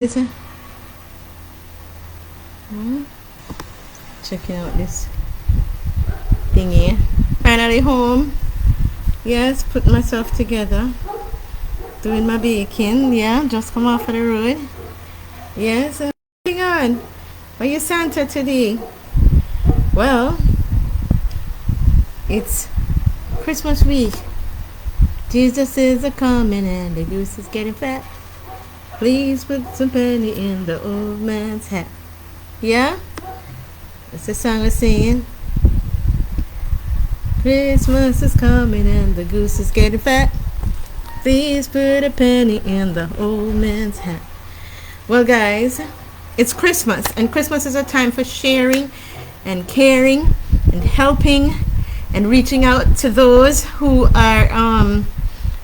Is it? Checking out this thingy. Finally home. Yes, put myself together. Doing my baking. Yeah, just come off of the road. Yes, what's going on? Why you Santa today? Well, it's Christmas week. Jesus is a coming and the goose is getting fat. Please put some penny in the old man's hat. Yeah? That's the song we're singing. Christmas is coming and the goose is getting fat. Please put a penny in the old man's hat. Well, guys, it's Christmas, and Christmas is a time for sharing and caring and helping and reaching out to those who are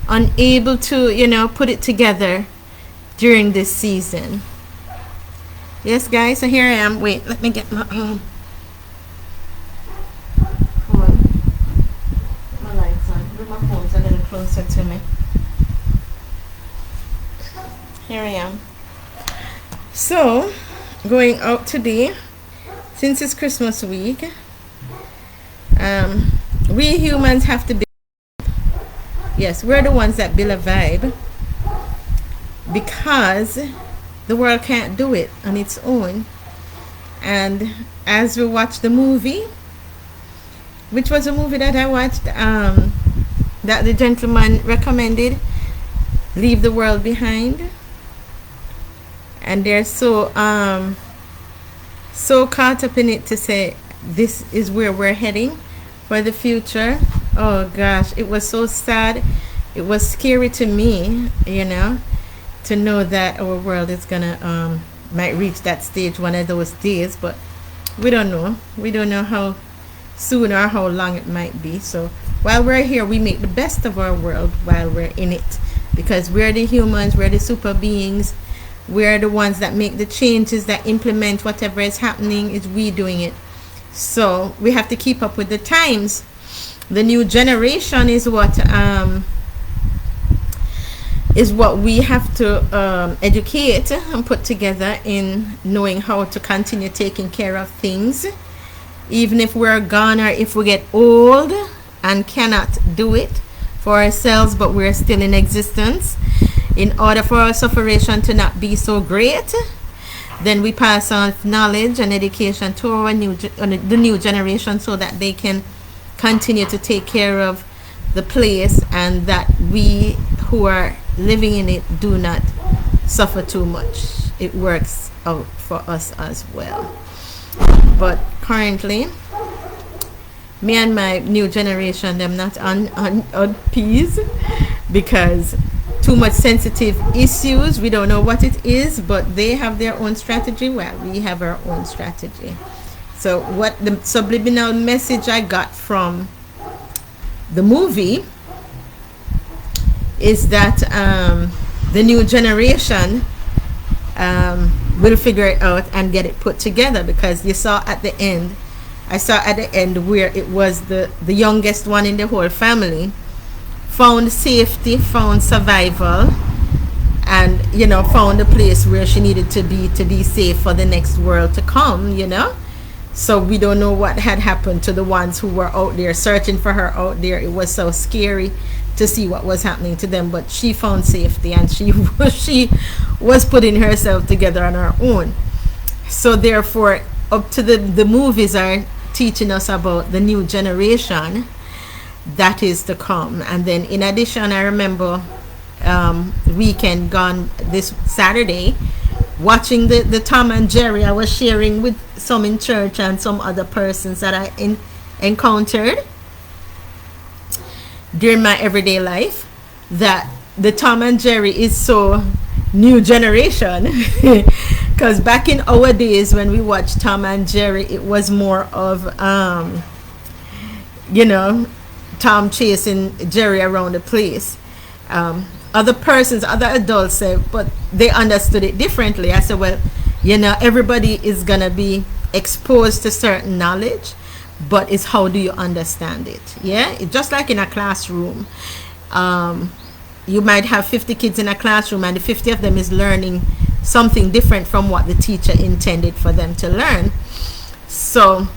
unable to, put it together during this season. Yes, guys, so here I am. Wait, let me get my phone. Put my lights on. Put my phone's a little closer to me. Here I am. So, going out today, since it's Christmas week, we humans have to be, yes, we're the ones that build a vibe, because the world can't do it on its own. And as we watch the movie, which was a movie that I watched, that the gentleman recommended, Leave the World Behind, and they're so caught up in it to say this is where we're heading for the future. Oh gosh, it was so sad. It was scary to me, to know that our world is gonna might reach that stage one of those days, but we don't know how soon or how long it might be. So while we're here, we make the best of our world while we're in it, because we're the humans, we're the super beings, we're the ones that make the changes, that implement whatever is happening. Is we doing it. So we have to keep up with the times. The new generation is what we have to educate and put together in knowing how to continue taking care of things, even if we're gone or if we get old and cannot do it for ourselves, but we're still in existence. In order for our sufferation to not be so great, then we pass on knowledge and education to our the new generation, so that they can continue to take care of the place, and that we who are living in it do not suffer too much. It works out for us as well. But currently, me and my new generation, them not on peace, because too much sensitive issues. We don't know what it is, but they have their own strategy. Well, we have our own strategy. So what the subliminal message I got from the movie is that the new generation will figure it out and get it put together, because you saw at the end, I saw at the end where it was the youngest one in the whole family found safety, found survival, and found a place where she needed to be safe for the next world to come. So we don't know what had happened to the ones who were out there searching for her out there. It was so scary to see what was happening to them, but she found safety, and she was putting herself together on her own. So therefore, up to the movies are teaching us about the new generation that is to come. And then in addition, I remember weekend gone this Saturday, watching the Tom and Jerry. I was sharing with some in church and some other persons that I encountered during my everyday life, that the Tom and Jerry is so new generation. Because back in our days when we watched Tom and Jerry, it was more of Tom chasing Jerry around the place. Other adults say, but they understood it differently. I said, well, everybody is gonna be exposed to certain knowledge, but it's how do you understand it? It's just like in a classroom. You might have 50 kids in a classroom, and the 50 of them is learning something different from what the teacher intended for them to learn. So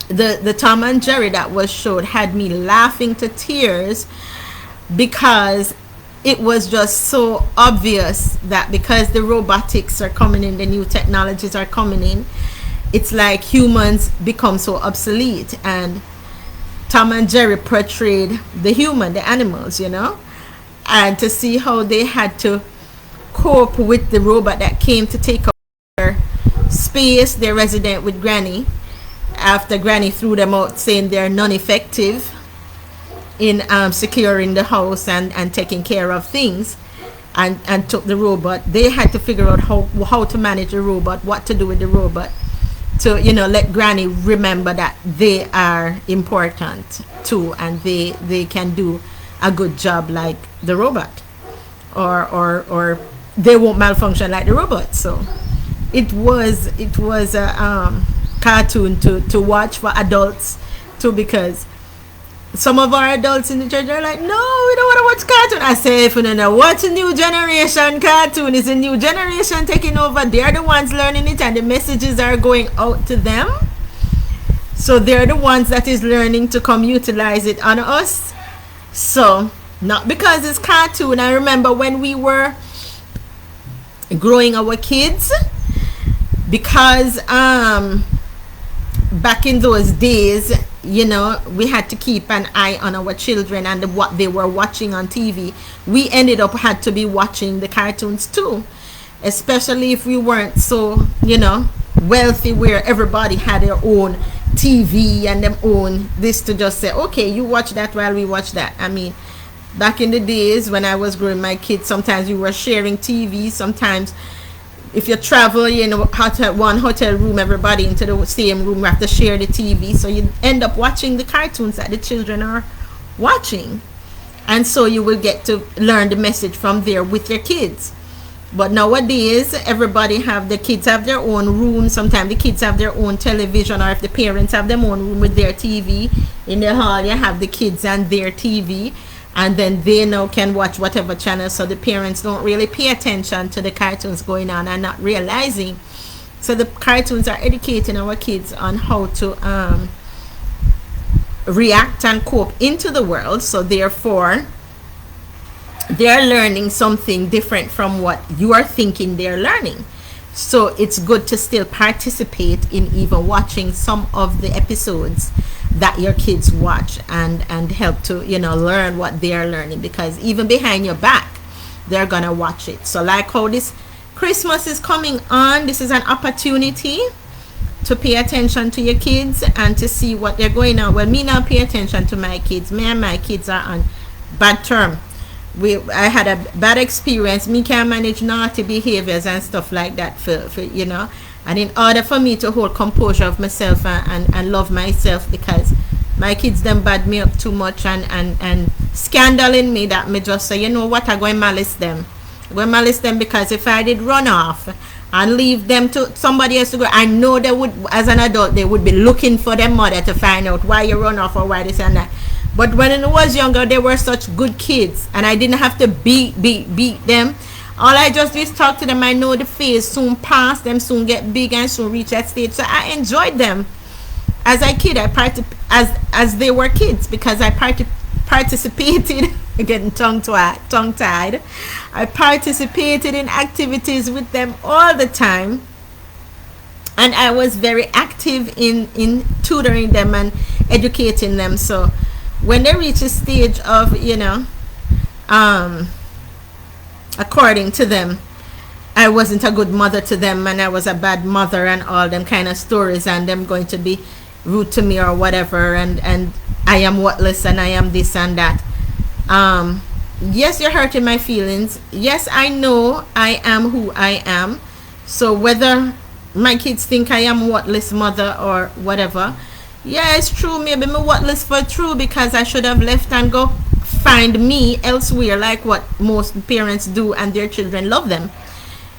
the Tom and Jerry that was showed had me laughing to tears, because it was just so obvious that because the robotics are coming in, the new technologies are coming in, it's like humans become so obsolete. And Tom and Jerry portrayed the human, the animals, you know, and to see how they had to cope with the robot that came to take up their space, their resident with Granny, after Granny threw them out saying they're non-effective in securing the house and taking care of things, and took the robot. They had to figure out how to manage the robot, what to do with the robot, to, you know, let Granny remember that they are important too, and they can do a good job like the robot, or they won't malfunction like the robot. So it was a cartoon to watch for adults too, because some of our adults in the church are like, no, we don't want to watch cartoon. I say, if you don't know what's a new generation cartoon, is a new generation taking over. They're the ones learning it, and the messages are going out to them. So they're the ones that is learning to come utilize it on us. So not because it's cartoon. I remember when we were growing our kids, because back in those days, you know, we had to keep an eye on our children and what they were watching on TV. We ended up had to be watching the cartoons too, especially if we weren't so, you know, wealthy, where everybody had their own TV and them own this, to just say, okay, you watch that while we watch that. I mean, back in the days when I was growing my kids, sometimes we were sharing TV. Sometimes if you travel, you know, one hotel room, everybody into the same room, we have to share the TV. So you end up watching the cartoons that the children are watching. And so you will get to learn the message from there with your kids. But nowadays, the kids have their own room. Sometimes the kids have their own television, or if the parents have their own room with their TV. In the hall, you have the kids and their TV. And then they now can watch whatever channel, so the parents don't really pay attention to the cartoons going on and not realizing. So the cartoons are educating our kids on how to react and cope into the world. So therefore, they're learning something different from what you are thinking they're learning. So it's good to still participate in even watching some of the episodes that your kids watch, and help to, you know, learn what they are learning, because even behind your back they're gonna watch it. So like how this Christmas is coming on, this is an opportunity to pay attention to your kids and to see what they're going on. Well, me now pay attention to my kids. Me and my kids are on bad term. I had a bad experience. Me can't manage naughty behaviors and stuff like that for you know. And in order for me to hold composure of myself and love myself, because my kids them bad me up too much and scandaling me, that me just say, you know what, I'm going to malice them. I'm going to malice them, because if I did run off and leave them to somebody else to go, I know they would, as an adult, they would be looking for their mother to find out why you run off or why this and that. But when I was younger, they were such good kids, and I didn't have to beat them. All I just do is talk to them. I know the phase soon pass, them soon get big and soon reach that stage. So I enjoyed them as a kid. As they were kids, because I participated getting tongue-tied. I participated in activities with them all the time, and I was very active in tutoring them and educating them. So when they reach a stage of, you know, according to them, I wasn't a good mother to them, and I was a bad mother, and all them kind of stories, and them going to be rude to me or whatever, and I am worthless and I am this and that. Yes, you're hurting my feelings. Yes, I know I am who I am. So whether my kids think I am worthless mother or whatever, yeah, it's true. Maybe me worthless for true, because I should have left and go find me elsewhere, like what most parents do, and their children love them,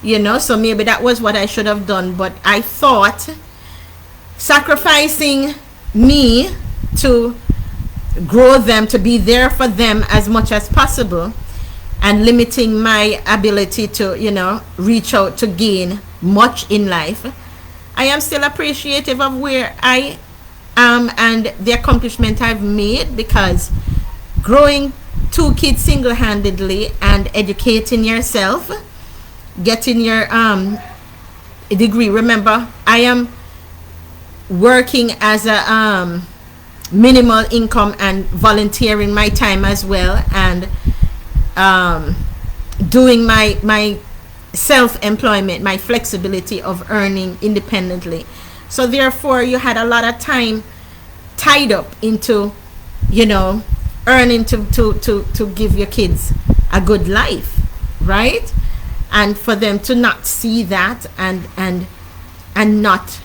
you know. So maybe that was what I should have done. But I thought sacrificing me to grow them, to be there for them as much as possible, and limiting my ability to, reach out to gain much in life, I am still appreciative of where I am and the accomplishment I've made, because growing two kids single-handedly and educating yourself, getting your degree. Remember, I am working as a minimal income and volunteering my time as well, and doing my self-employment, my flexibility of earning independently. So therefore, you had a lot of time tied up into, earning to give your kids a good life, right? And for them to not see that and not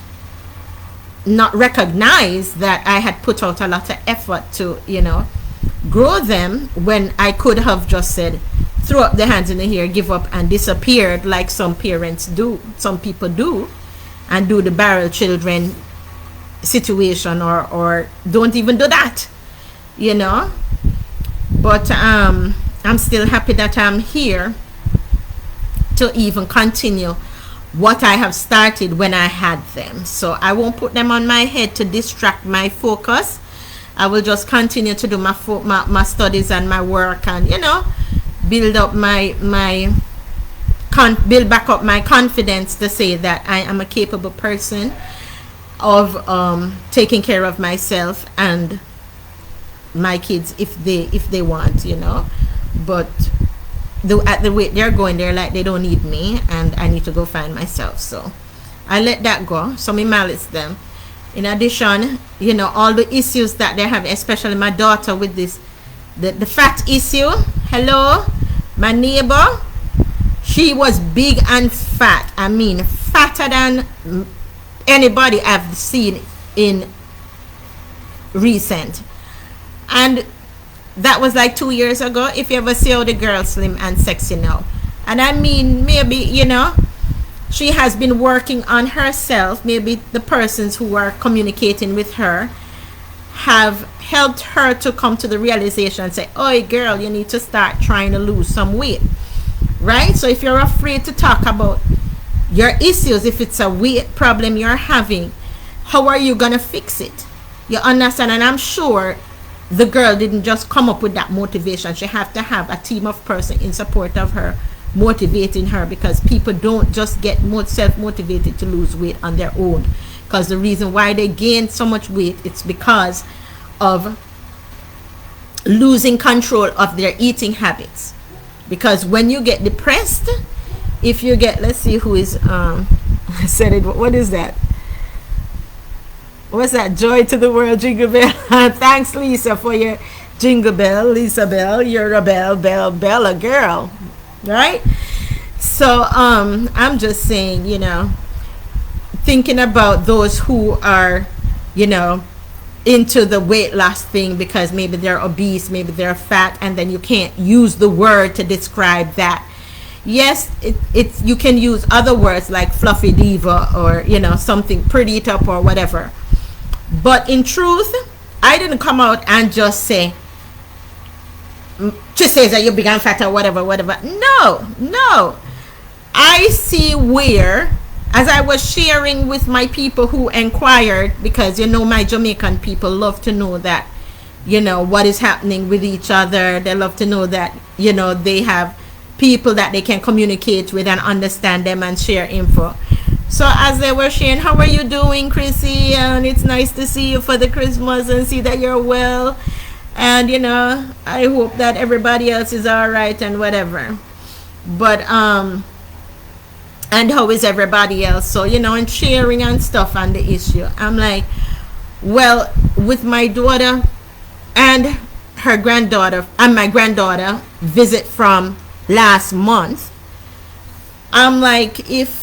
recognize that I had put out a lot of effort to, grow them, when I could have just said, throw up their hands in the air, give up, and disappeared, like some parents do, some people do, and do the barrel children situation, or don't even do that, But I'm still happy that I'm here to even continue what I have started when I had them. So I won't put them on my head to distract my focus. I will just continue to do my studies and my work, and build up build back up my confidence to say that I am a capable person of taking care of myself and my kids if they want, But at the rate they're going, they're like they don't need me, and I need to go find myself. So I let that go. So me malice them. In addition, all the issues that they have, especially my daughter with this, the fat issue. Hello, my neighbor, she was big and fat. I mean, fatter than anybody I've seen in recent. And that was like 2 years ago. If you ever see how the girl slim and sexy now. And I mean, maybe, she has been working on herself. Maybe the persons who are communicating with her have helped her to come to the realization and say, oh girl, you need to start trying to lose some weight, right? So if you're afraid to talk about your issues, if it's a weight problem you're having, how are you gonna fix it? You understand? And I'm sure the girl didn't just come up with that motivation. She have to have a team of person in support of her, motivating her, because people don't just get more self-motivated to lose weight on their own. Because the reason why they gain so much weight, it's because of losing control of their eating habits. Because when you get depressed, if you get, let's see who is said it, what is that? What's that? Joy to the world, jingle bell. Thanks, Lisa, for your jingle bell. Lisa Bell, you're a bella girl, right? So I'm just saying, thinking about those who are, into the weight loss thing, because maybe they're obese, maybe they're fat, and then you can't use the word to describe that. Yes, it's you can use other words like fluffy diva, or something, pretty it up or whatever. But in truth, I didn't come out and just say that you're big and fat or whatever. No. I see where, as I was sharing with my people who inquired, because my Jamaican people love to know that, what is happening with each other. They love to know that, they have people that they can communicate with and understand them and share info. So as they were sharing, how are you doing, Chrissy? And it's nice to see you for the Christmas and see that you're well. And, I hope that everybody else is all right and whatever. But, and how is everybody else? So, and sharing and stuff on the issue. I'm like, well, with my daughter and her granddaughter, and my granddaughter visit from last month, I'm like, if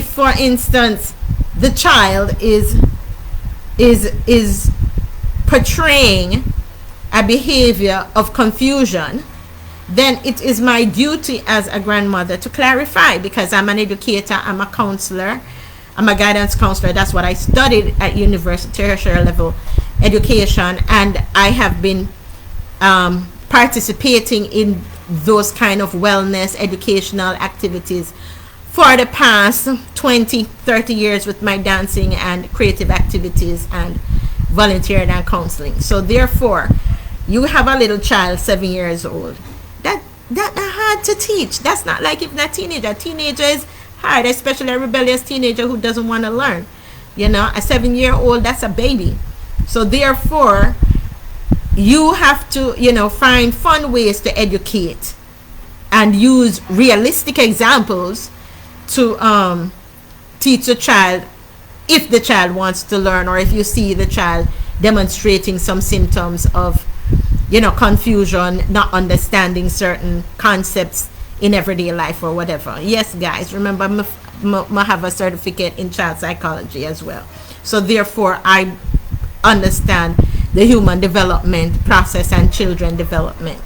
for instance the child is portraying a behavior of confusion, then it is my duty as a grandmother to clarify, because I'm an educator, I'm a counselor, I'm a guidance counselor. That's what I studied at university, tertiary level education, and I have been participating in those kind of wellness educational activities for the past 20-30 years with my dancing and creative activities and volunteering and counseling. So therefore, you have a little child 7 years old. That's not hard to teach. That's not like if not teenager. Teenager is hard, especially a rebellious teenager who doesn't want to learn. You know, a 7-year-old, that's a baby. So therefore, you have to, you know, find fun ways to educate and use realistic examples to teach the child, if the child wants to learn, or if you see the child demonstrating some symptoms of, you know, confusion, not understanding certain concepts in everyday life or whatever. Yes, guys, remember, I have a certificate in child psychology as well. So therefore, I understand the human development process and children development.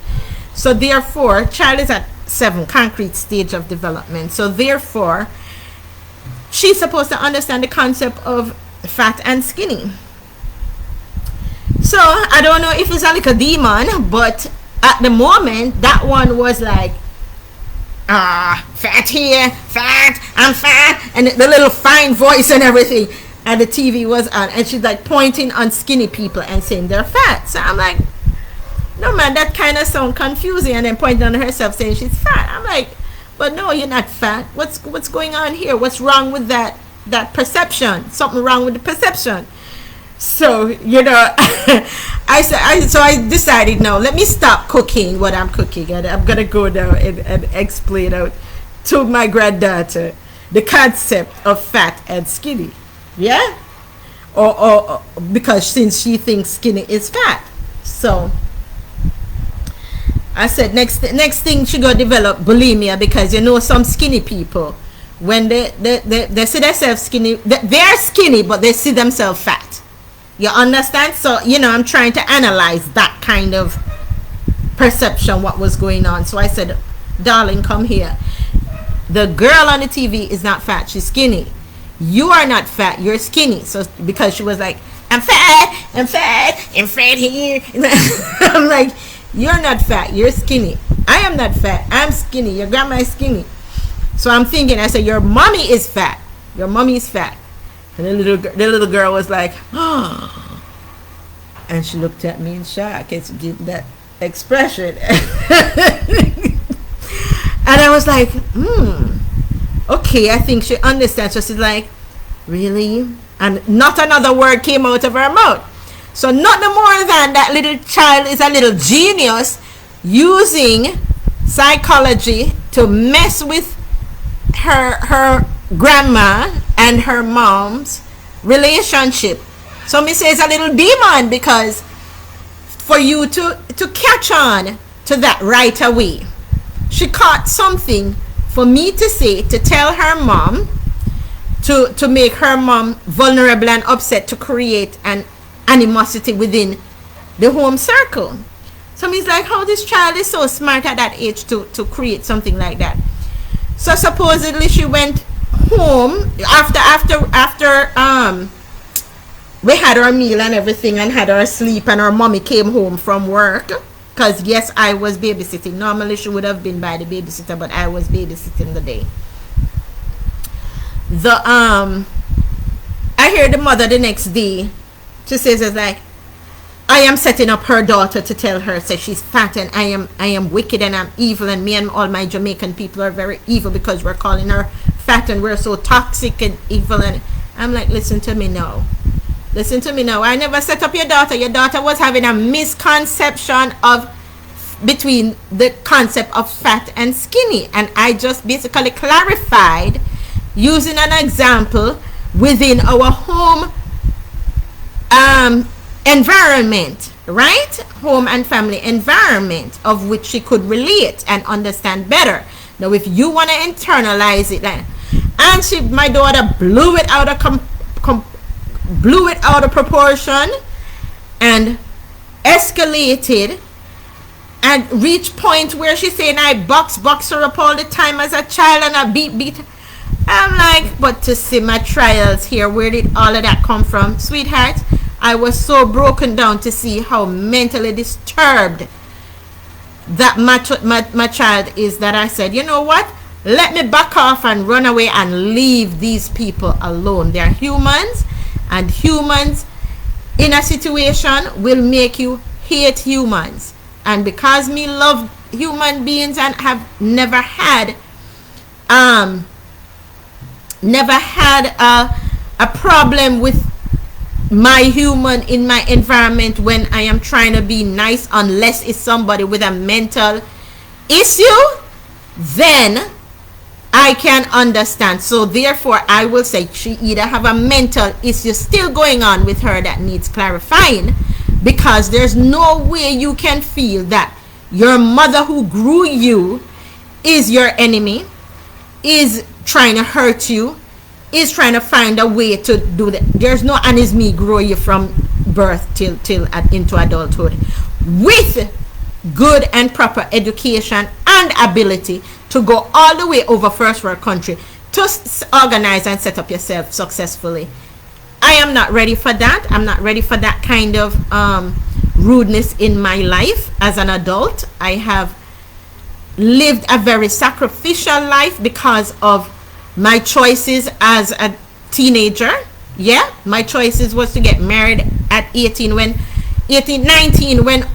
So therefore, child is at 7, concrete stage of development. So therefore, she's supposed to understand the concept of fat and skinny. So I don't know if it's a little demon, but at the moment that one was like, fat here, fat, I'm fat, and the little fine voice and everything, and the TV was on, and she's like pointing on skinny people and saying they're fat. So I'm like, no man, that kind of sound confusing, and then pointing on herself saying she's fat. I'm like, but no, you're not fat. What's going on here? What's wrong with that perception? Something wrong with the perception. So, you know, I decided, no, let me stop cooking what I'm cooking, and I'm going to go now and explain out to my granddaughter the concept of fat and skinny. Yeah? Or because since she thinks skinny is fat. So, I said next thing she go develop bulimia, because you know some skinny people, when they see themselves skinny, they're skinny but they see themselves fat. You understand? So, you know, I'm trying to analyze that kind of perception, what was going on. So I said, darling, come here. The girl on the TV is not fat, she's skinny. You are not fat, you're skinny. So because she was like, I'm fat here. I'm like, you're not fat, you're skinny. I am not fat, I'm skinny. Your grandma is skinny. So I'm thinking, I said, your mommy is fat. Your mommy is fat. And the little girl was like, oh. And she looked at me in shock and she did that expression. And I was like, okay, I think she understands. So she's like, really? And not another word came out of her mouth. So not no more than that little child is a little genius using psychology to mess with her grandma and her mom's relationship. So me say it's a little demon, because for you to catch on to that right away, she caught something for me to say, to tell her mom, to make her mom vulnerable and upset, to create an animosity within the home circle. So me's like, how this child is so smart at that age to create something like that. So supposedly she went home after we had our meal and everything and had our sleep, and our mommy came home from work, because yes, I was babysitting. Normally she would have been by the babysitter, but I was babysitting the day. I hear the mother the next day, she says, it's like, I am setting up her daughter to tell her, say she's fat, and I am wicked and I'm evil, and me and all my Jamaican people are very evil because we're calling her fat and we're so toxic and evil. And I'm like, listen to me now. I never set up your daughter. Your daughter was having a misconception of between the concept of fat and skinny, and I just basically clarified using an example within our home environment, right? Home and family environment, of which she could relate and understand better. Now if you want to internalize it, and my daughter blew it out of proportion and escalated and reached point where she's saying I box her up all the time as a child, and I beat. I'm like, but to see my trials here, where did all of that come from? Sweetheart, I was so broken down to see how mentally disturbed that my child is that I said, you know what? Let me back off and run away and leave these people alone. They're humans, and humans in a situation will make you hate humans. And because me love human beings and have never had a problem with my human in my environment when I am trying to be nice, unless it's somebody with a mental issue, then I can understand. So therefore I will say she either have a mental issue still going on with her that needs clarifying, because there's no way you can feel that your mother who grew you is your enemy, is trying to hurt you, is trying to find a way to do that. There's no and is me grow you from birth till into adulthood with good and proper education and ability to go all the way over first world country to organize and set up yourself successfully. I am not ready for that. I'm not ready for that kind of rudeness in my life as an adult. I have lived a very sacrificial life because of my choices as a teenager. Yeah, my choices was to get married at 19 when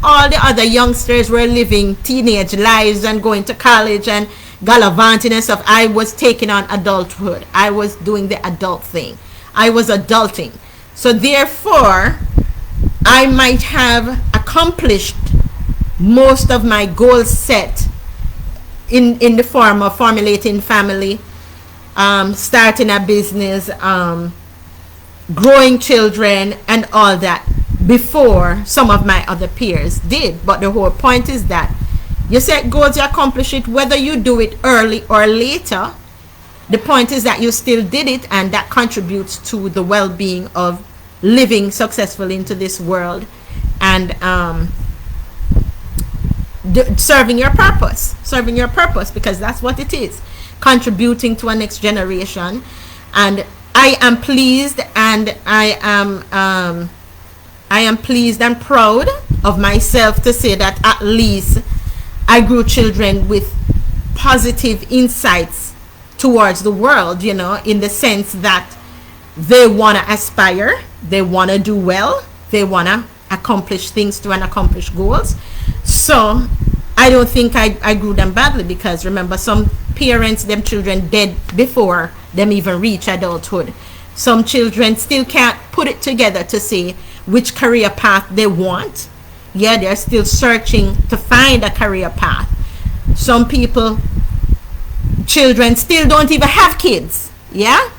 all the other youngsters were living teenage lives and going to college and gallivanting and stuff. I was taking on adulthood. I was doing the adult thing. I was adulting. So therefore I might have accomplished most of my goals set in the form of formulating family, starting a business, growing children and all that before some of my other peers did. But the whole point is that you set goals, you accomplish it, whether you do it early or later. The point is that you still did it, and that contributes to the well-being of living successfully into this world and serving your purpose, because that's what it is, contributing to a next generation. And I am pleased, and I am pleased and proud of myself to say that at least I grew children with positive insights towards the world, you know, in the sense that they want to aspire, they want to do well, they want to accomplish things to and accomplish goals. So I don't think I grew them badly, because remember, some parents, them children dead before them even reach adulthood. Some children still can't put it together to say which career path they want. Yeah, they're still searching to find a career path. Some people, children still don't even have kids. Yeah,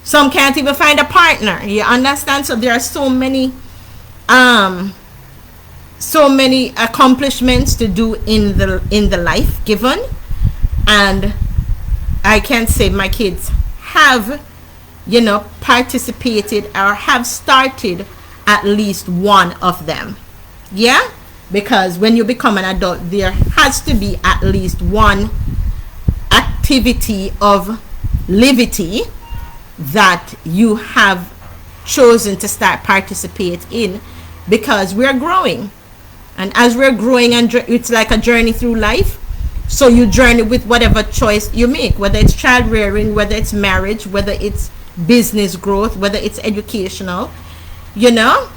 some can't even find a partner. You understand? So there are so many accomplishments to do in the life given, and I can say my kids have, you know, participated or have started at least one of them. Yeah, because when you become an adult, there has to be at least one activity of levity that you have chosen to start participate in, because we're growing, and as we're growing, and it's like a journey through life. So you journey with whatever choice you make, whether it's child rearing, whether it's marriage, whether it's business growth, whether it's educational, you know,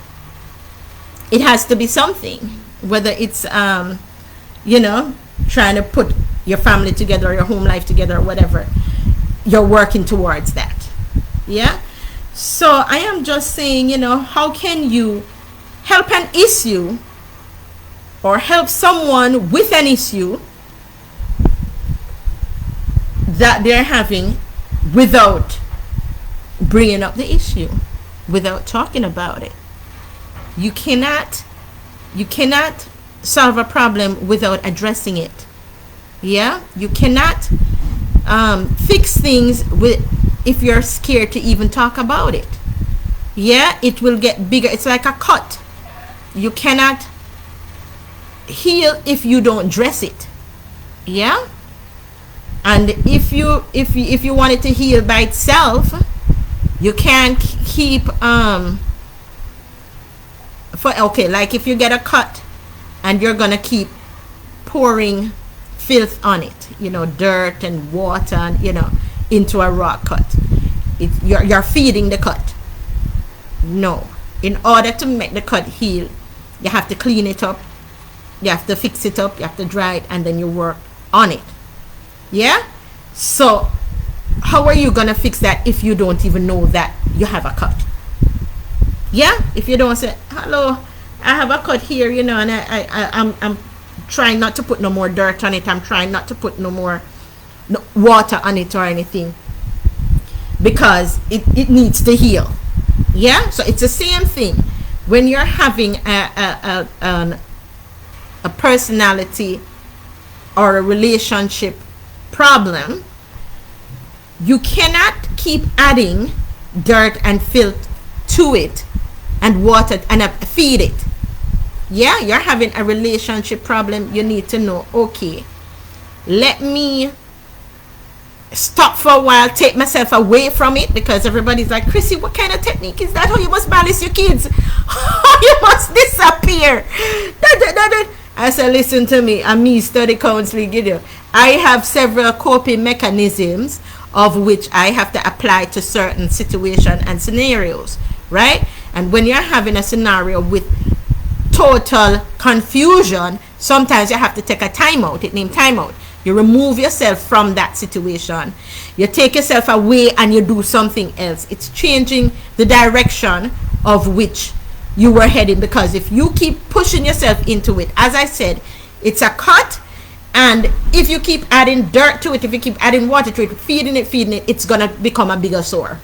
it has to be something, whether it's you know, trying to put your family together, your home life together, or whatever, you're working towards that. Yeah, so I am just saying, you know, how can you help an issue or help someone with an issue that they're having without bringing up the issue, without talking about it? You cannot solve a problem without addressing it. Yeah, you cannot fix things if you're scared to even talk about it. Yeah, it will get bigger. It's like a cut. You cannot heal if you don't dress it. Yeah, and if you want it to heal by itself, you can't keep like if you get a cut and you're gonna keep pouring filth on it, dirt and water, and, into a raw cut. You're feeding the cut. No. In order to make the cut heal, you have to clean it up, you have to fix it up, you have to dry it, and then you work on it. Yeah? So how are you gonna fix that if you don't even know that you have a cut? Yeah? If you don't say, hello, I have a cut here, and I'm trying not to put no more dirt on it, I'm trying not to put no more water on it or anything, because it needs to heal. Yeah? So it's the same thing when you're having a personality or a relationship problem. You cannot keep adding dirt and filth to it and water and feed it. Yeah, you're having a relationship problem. You need to know, okay, let me stop for a while, take myself away from it, because everybody's like, Chrissy, what kind of technique is that? Oh, you must balance your kids. Oh, you must disappear. I said, listen to me, I'm me study counseling. I have several coping mechanisms of which I have to apply to certain situations and scenarios, right? And when you're having a scenario with total confusion, sometimes you have to take a timeout. It named timeout. You remove yourself from that situation. You take yourself away and you do something else. It's changing the direction of which you were heading, because if you keep pushing yourself into it, as I said, it's a cut. And if you keep adding dirt to it, if you keep adding water to it, feeding it, it's going to become a bigger sore.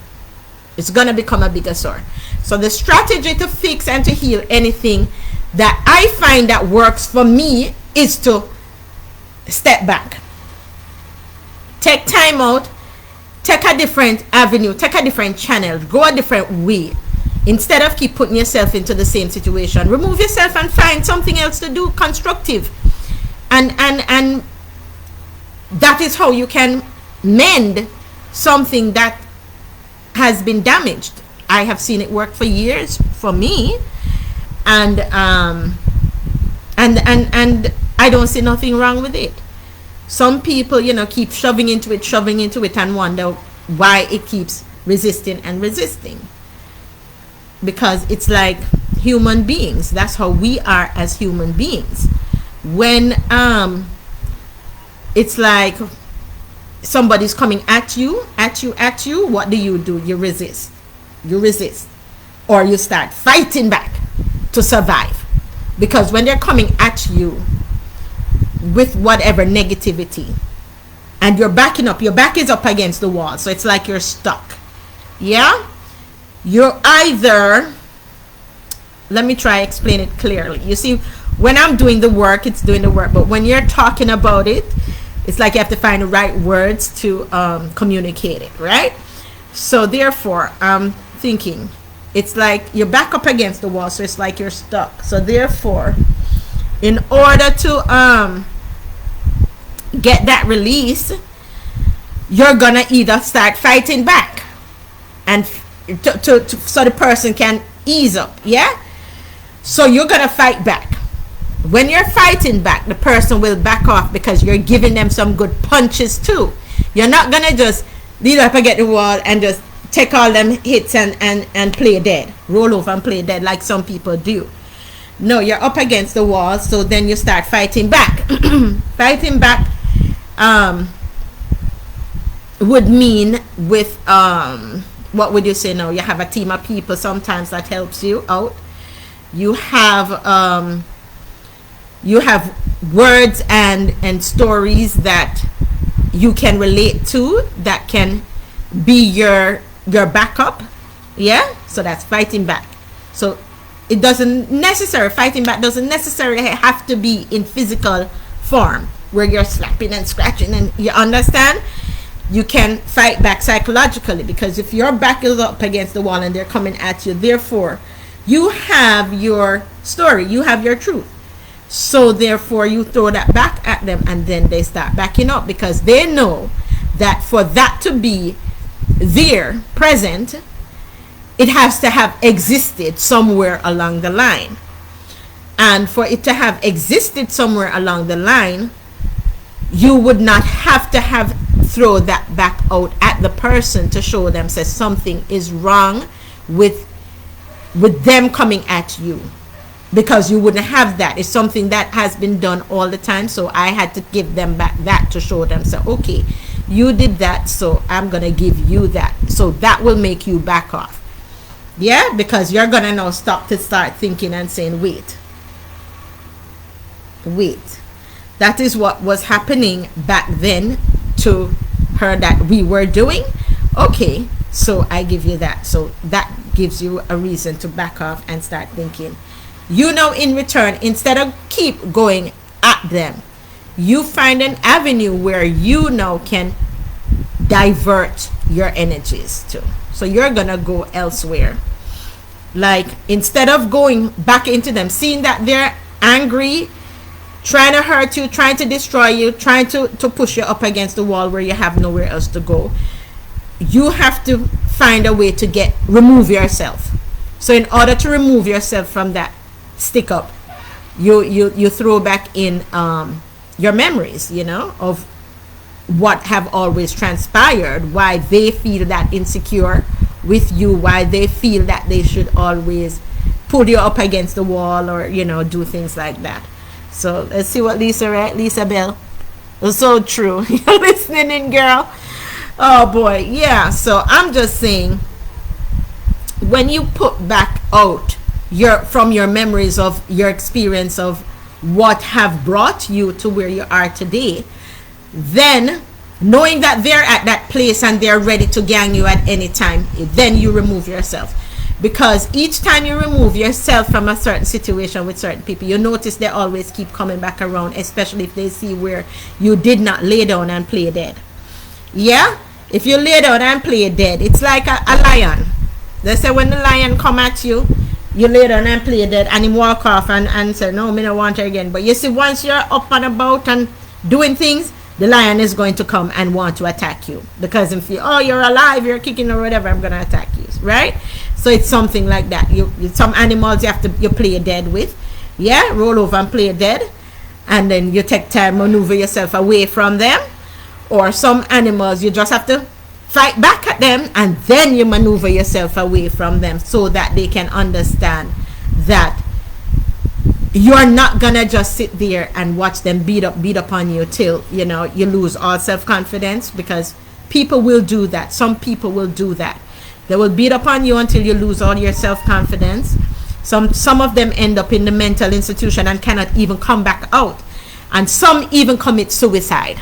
It's going to become a bigger sore. So the strategy to fix and to heal anything that I find that works for me is to step back. Take time out. Take a different avenue. Take a different channel. Go a different way. Instead of keep putting yourself into the same situation, remove yourself and find something else to do constructive. And that is how you can mend something that has been damaged. I have seen it work for years for me, and I don't see nothing wrong with it. Some people, keep shoving into it and wonder why it keeps resisting and resisting. Because it's like human beings. That's how we are as human beings. When it's like somebody's coming at you, what do? You resist, or you start fighting back to survive. Because when they're coming at you with whatever negativity and you're backing up, your back is up against the wall, so it's like you're stuck. Yeah, you're either, let me try explain it clearly. You see, when I'm doing the work, it's doing the work, but when you're talking about it, it's like you have to find the right words to communicate it, right? So therefore, I'm thinking it's like you're back up against the wall, so it's like you're stuck. So therefore, in order to get that release, you're gonna either start fighting back and so the person can ease up. Yeah, so you're gonna fight back. When you're fighting back, the person will back off because you're giving them some good punches too. You're not gonna just lead up against the wall and just take all them hits and play dead, roll over and play dead like some people do. No, you're up against the wall, so then you start fighting back. Fighting back would mean with what would you say now? You have a team of people sometimes that helps you out. You have words and stories that you can relate to, that can be your backup. Yeah, so that's fighting back. So it doesn't necessarily, fighting back doesn't necessarily have to be in physical form where you're slapping and scratching, and you understand. You can fight back psychologically, because if your back is up against the wall and they're coming at you, therefore you have your story, you have your truth. So therefore you throw that back at them, and then they start backing up, because they know that for that to be there, present, it has to have existed somewhere along the line. And for it to have existed somewhere along the line, you would not have to have throw that back out at the person to show them say something is wrong with them coming at you, because you wouldn't have that. It's something that has been done all the time, so I had to give them back that to show them, so okay, you did that, so I'm gonna give you that, so that will make you back off. Yeah, because you're gonna now start thinking and saying, wait, that is what was happening back then to her that we were doing. Okay, so I give you that, so that gives you a reason to back off and start thinking. You know, in return, instead of keep going at them, you find an avenue where you now can divert your energies to. So you're gonna go elsewhere. Like, instead of going back into them, seeing that they're angry, trying to hurt you, trying to destroy you, trying to push you up against the wall where you have nowhere else to go, you have to find a way to remove yourself. So in order to remove yourself from that stick up, you throw back in your memories, you know, of what have always transpired, why they feel that insecure with you, why they feel that they should always pull you up against the wall, or, you know, do things like that. So let's see what Lisa wrote. Lisa Bell, it's so true. You're listening in, girl. Oh boy, yeah. So I'm just saying, when you put back out from your memories of your experience of what have brought you to where you are today, then knowing that they're at that place and they're ready to gang you at any time, then you remove yourself. Because each time you remove yourself from a certain situation with certain people, you notice they always keep coming back around, especially if they see where you did not lay down and play dead. Yeah, if you lay down and play dead, it's like a lion. They say when the lion come at you, you lay down and play dead, and him walk off and say, no, me no want her again. But you see, once you're up and about and doing things, the lion is going to come and want to attack you, because if you, oh, you're alive, you're kicking or whatever, I'm going to attack you, right? So it's something like that. Some animals you play dead with, yeah, roll over and play dead, and then you take time, maneuver yourself away from them. Or some animals, you just have to fight back at them, and then you maneuver yourself away from them, so that they can understand that you're not gonna just sit there and watch them beat up on you till, you know, you lose all self-confidence, because people will do that. Some people will do that. They will beat up on you until you lose all your self-confidence. Some of them end up in the mental institution and cannot even come back out, and some even commit suicide.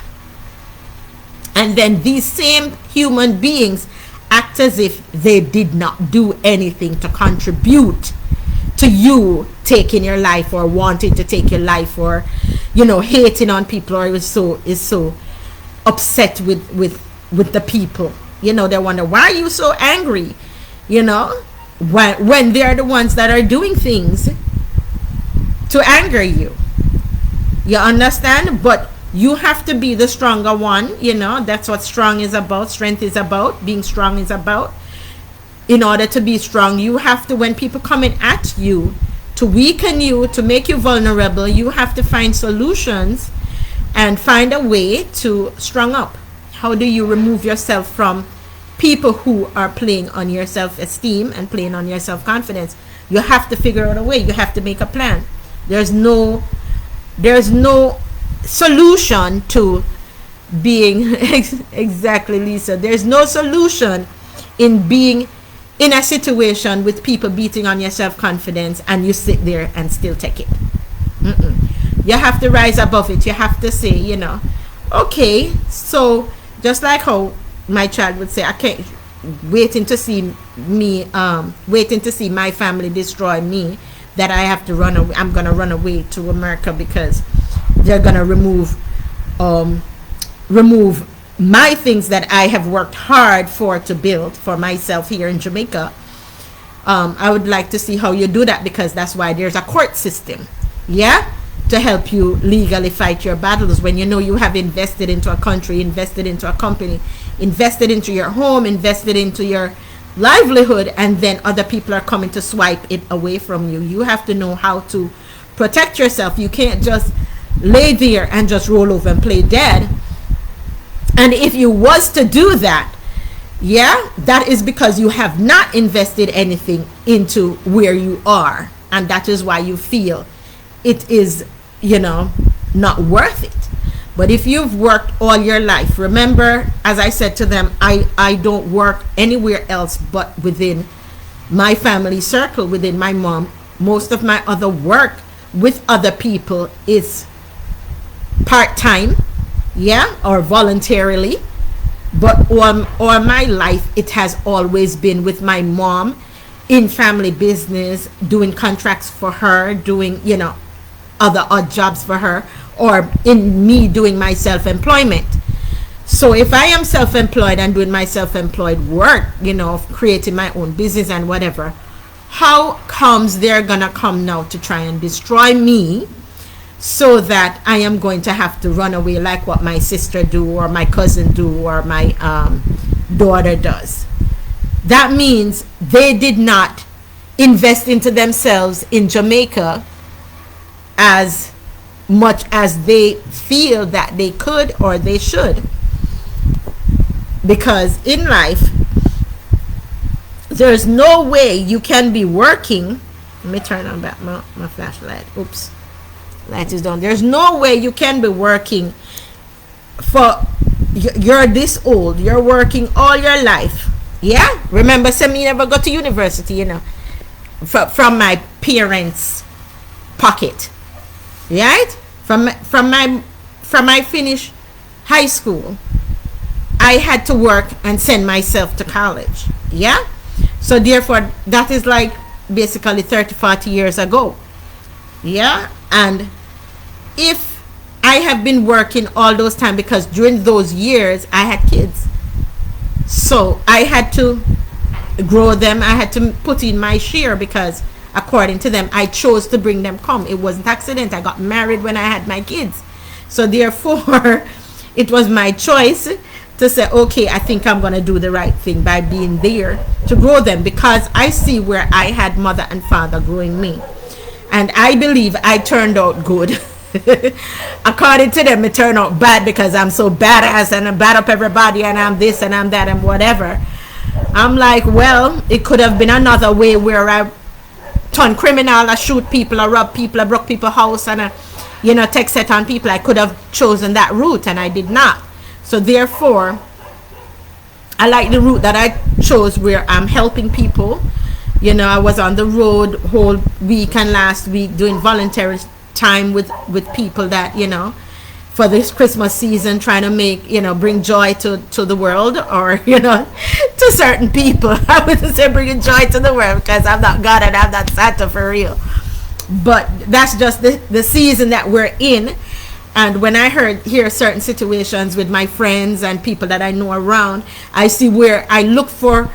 And then these same human beings act as if they did not do anything to contribute to you taking your life, or wanting to take your life, or, you know, hating on people, or is so upset with the people. You know, they wonder, why are you so angry? You know, when they're the ones that are doing things to anger you. You understand? But you have to be the stronger one. You know, that's what strong is about. Strength is about. Being strong is about. In order to be strong, you have to, when people coming at you to weaken you, to make you vulnerable, you have to find solutions and find a way to strong up. How do you remove yourself from people who are playing on your self-esteem and playing on your self-confidence? You have to figure out a way. You have to make a plan. There's no solution to being exactly, Lisa. There's no solution in being in a situation with people beating on your self-confidence and you sit there and still take it. You have to rise above it. You have to say, you know, okay, so just like how my child would say, I can't waiting to see my family destroy me, that I have to run away. I'm gonna run away to America because they're gonna remove my things that I have worked hard to build for myself here in Jamaica. I would like to see how you do that, because that's why there's a court system, yeah, to help you legally fight your battles when you know you have invested into a country, invested into a company, invested into your home, invested into your livelihood, and then other people are coming to swipe it away from you. You have to know how to protect yourself. You can't just lay there and just roll over and play dead. And if you was to do that, yeah, that is because you have not invested anything into where you are, and that is why you feel it is, not worth it. But if you've worked all your life, remember, as I said to them, I don't work anywhere else but within my family circle, within my mom. Most of my other work with other people is part-time, yeah, or voluntarily. But all my life, it has always been with my mom in family business, doing contracts for her, doing, other odd jobs for her, or in me doing my self-employment. So if I am self-employed and doing my self-employed work, of creating my own business and whatever, how comes they're gonna come now to try and destroy me, so that I am going to have to run away like what my sister do, or my cousin do, or my daughter does? That means they did not invest into themselves in Jamaica as much as they feel that they could or they should. Because in life, there's no way you can be working. Let me turn on back my flashlight. Oops. Light is down. There's no way you can be working for, you're this old, you're working all your life. Yeah? Remember, some me never go to university, from my parents' pocket. Right? From my finish high school, I had to work and send myself to college. Yeah? So therefore, that is like basically 30-40 years ago. Yeah? And if I have been working all those time, because during those years I had kids, so I had to grow them, I had to put in my share, because according to them, I chose to bring them come. It wasn't accident. I got married when I had my kids. So therefore, it was my choice to say, okay, I think I'm going to do the right thing by being there to grow them, because I see where I had mother and father growing me. And I believe I turned out good. According to them, it turned out bad because I'm so badass and I bad up everybody and I'm this and I'm that and whatever. I'm like, well, it could have been another way where I turn criminal, I shoot people, I rob people, I broke people's house, and I, take set on people. I could have chosen that route, and I did not. So therefore, I like the route that I chose, where I'm helping people. I was on the road whole week and last week doing voluntary time with people that, for this Christmas season, trying to make, bring joy to the world, or, to certain people. I wouldn't say bringing joy to the world, because I'm not God and I'm not Santa for real. But that's just the season that we're in. And when I hear certain situations with my friends and people that I know around, I see where I look for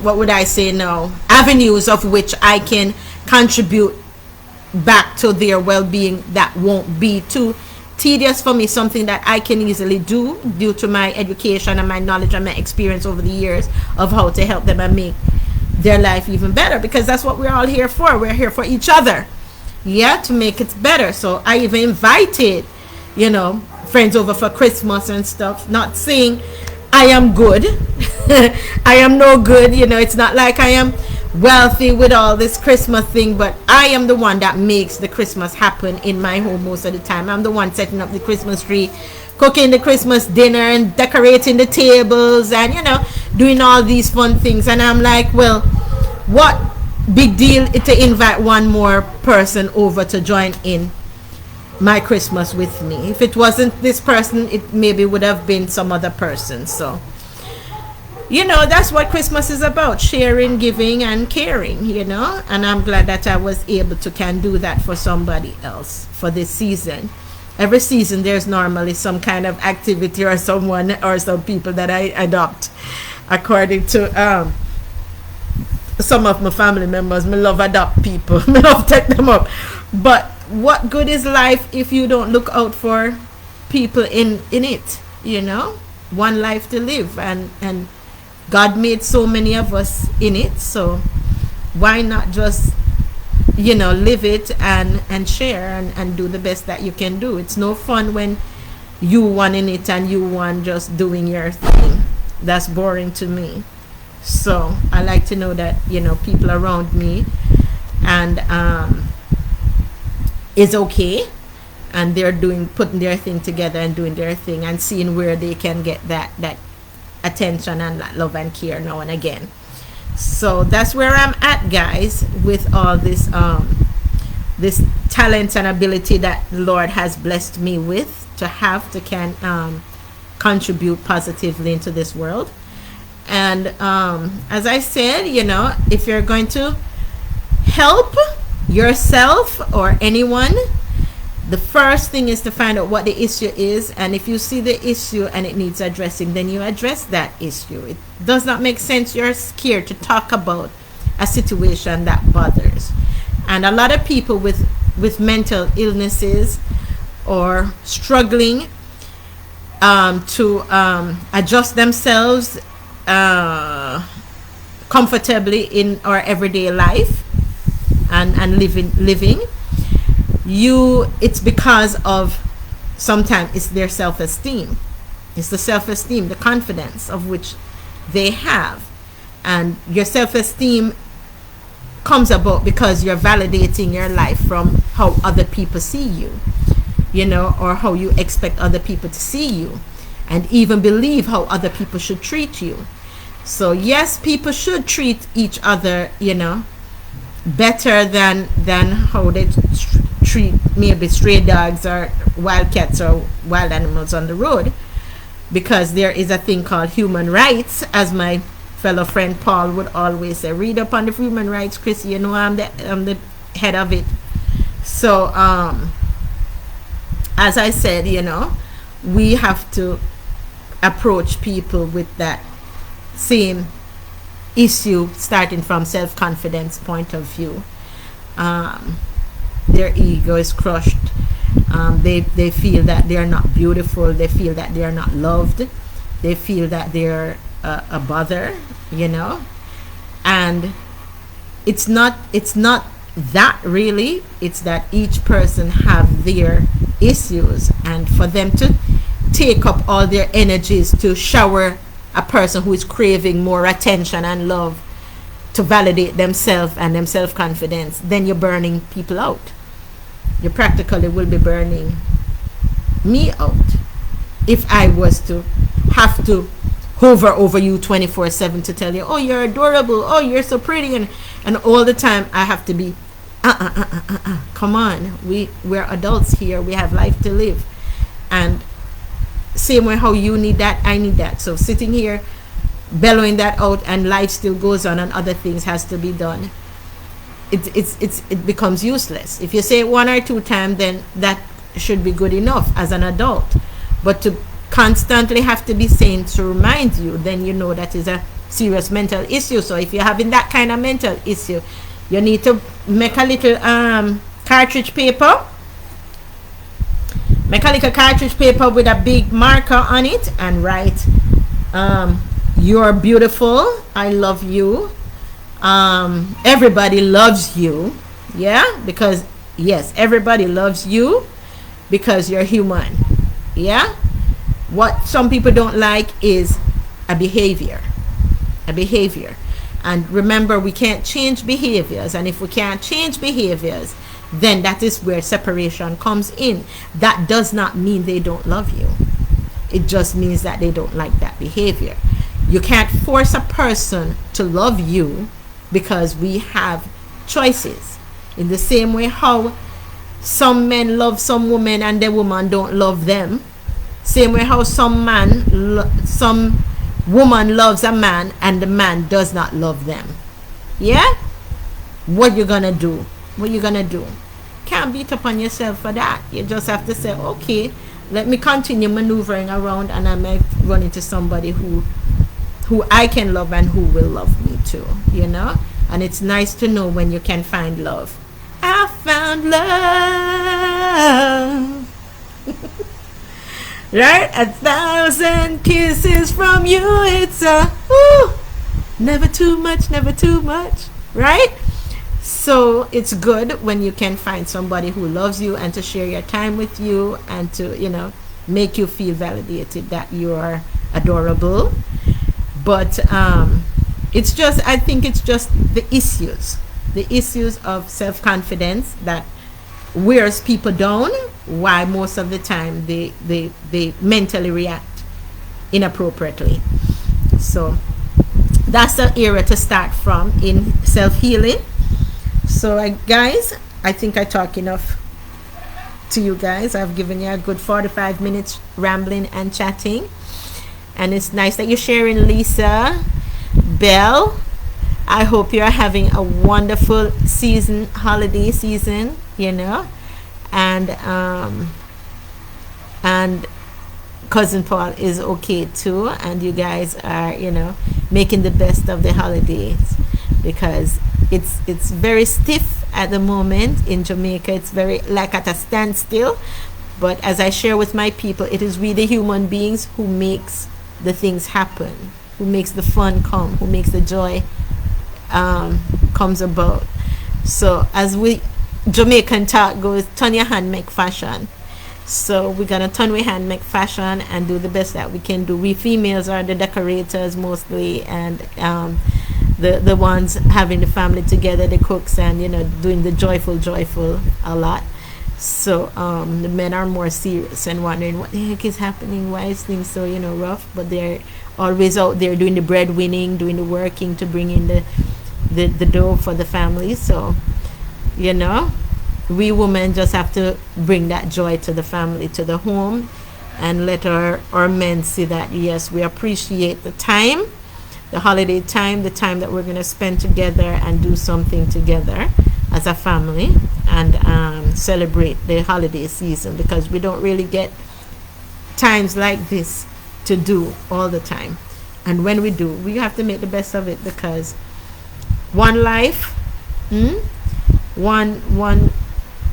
what would I say now, avenues of which I can contribute back to their well-being that won't be too tedious for me, something that I can easily do due to my education and my knowledge and my experience over the years of how to help them and make their life even better, because that's what we're all here for. We're here for each other, yeah, to make it better. So I even invited, friends over for Christmas and stuff, not saying I am good. I am no good, it's not like I am wealthy with all this Christmas thing, but I am the one that makes the Christmas happen in my home most of the time. I'm the one setting up the Christmas tree, cooking the Christmas dinner and decorating the tables and doing all these fun things. And I'm like, well, what big deal to invite one more person over to join in my Christmas with me? If it wasn't this person, it maybe would have been some other person. So that's what Christmas is about: sharing, giving, and caring, and I'm glad that I was able to can do that for somebody else for this season. Every season there's normally some kind of activity or someone or some people that I adopt, according to some of my family members. Me love adopt people. Me love take them up. But what good is life if you don't look out for people in it? One life to live, and God made so many of us in it. So why not just, live it and share and do the best that you can do. It's no fun when you one in it and you one just doing your thing. That's boring to me. So I like to know that, people around me and is okay, and they're putting their thing together and doing their thing and seeing where they can get that attention and that love and care now and again. So that's where I'm at, guys, with all this this talent and ability that the Lord has blessed me with to have to contribute positively into this world. And as I said, if you're going to help yourself or anyone, the first thing is to find out what the issue is, and if you see the issue and it needs addressing, then you address that issue. It does not make sense you're scared to talk about a situation that bothers. And a lot of people with mental illnesses or struggling to adjust themselves comfortably in our everyday life and living, it's because of, sometimes it's their self-esteem. It's the self-esteem, the confidence of which they have. And your self-esteem comes about because you're validating your life from how other people see you, or how you expect other people to see you, and even believe how other people should treat you. So yes, people should treat each other, better than how they treat maybe stray dogs or wild cats or wild animals on the road, because there is a thing called human rights, as my fellow friend Paul would always say. Read up on the human rights, Chris. I'm the head of it. So as I said, we have to approach people with that same issue, starting from self-confidence point of view. Their ego is crushed. They feel that they are not beautiful. They feel that they are not loved. They feel that they're a bother, and it's not that really. It's that each person have their issues, and for them to take up all their energies to shower a person who is craving more attention and love to validate themselves and their self-confidence, then you're burning people out. You practically will be burning me out if I was to have to hover over you 24/7 to tell you, oh, you're adorable, oh, you're so pretty, and all the time I have to be come on, we're adults here, we have life to live. And same way how you need that, I need that. So sitting here bellowing that out and life still goes on and other things has to be done, it becomes useless. If you say it one or two times, then that should be good enough as an adult. But to constantly have to be saying to remind you, then that is a serious mental issue. So if you're having that kind of mental issue, you need to make a little cartridge paper. Make a little cartridge paper with a big marker on it and write, you're beautiful, I love you, everybody loves you. Yeah, because yes, everybody loves you because you're human. Yeah, what some people don't like is a behavior. And remember, we can't change behaviors, and if we can't change behaviors, then that is where separation comes in. That does not mean they don't love you. It just means that they don't like that behavior. You can't force a person to love you, because we have choices. In the same way how some men love some women and the woman don't love them, same way how some woman loves a man and the man does not love them. Yeah? What you gonna do? Can't beat up on yourself for that. You just have to say, okay, let me continue maneuvering around, and I might run into somebody who I can love and who will love me too, and it's nice to know when you can find love. I found love. Right? 1,000 kisses from you, it's never too much, right? So it's good when you can find somebody who loves you and to share your time with you and to, make you feel validated that you are adorable. But it's just, I think it's just the issues of self-confidence that wears people down, why most of the time they mentally react inappropriately. So that's the area to start from in self-healing. So guys, I think I talk enough to you guys. I've given you a good 45 minutes rambling and chatting, and it's nice that you're sharing, Lisa, Belle. I hope you're having a wonderful holiday season, and cousin Paul is okay too, and you guys are, making the best of the holidays, because it's very stiff at the moment in Jamaica. It's very like at a standstill. But as I share with my people, it is we the human beings who makes the things happen, who makes the fun come, who makes the joy comes about. So as we Jamaican talk goes, turn your hand, make fashion. So we're gonna turn we hand, make fashion, and do the best that we can do. We females are the decorators mostly, and the ones having the family together, the cooks, and doing the joyful a lot. So the men are more serious and wondering what the heck is happening, why is things so rough. But they're always out there doing the breadwinning, doing the working to bring in the dough for the family. So we women just have to bring that joy to the family, to the home, and let our men see that yes, we appreciate the time, the holiday time, the time that we're going to spend together and do something together as a family, and celebrate the holiday season, because we don't really get times like this to do all the time. And when we do, we have to make the best of it, because one life, one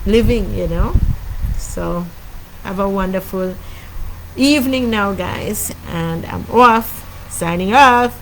living, So have a wonderful evening now, guys, and I'm off, signing off.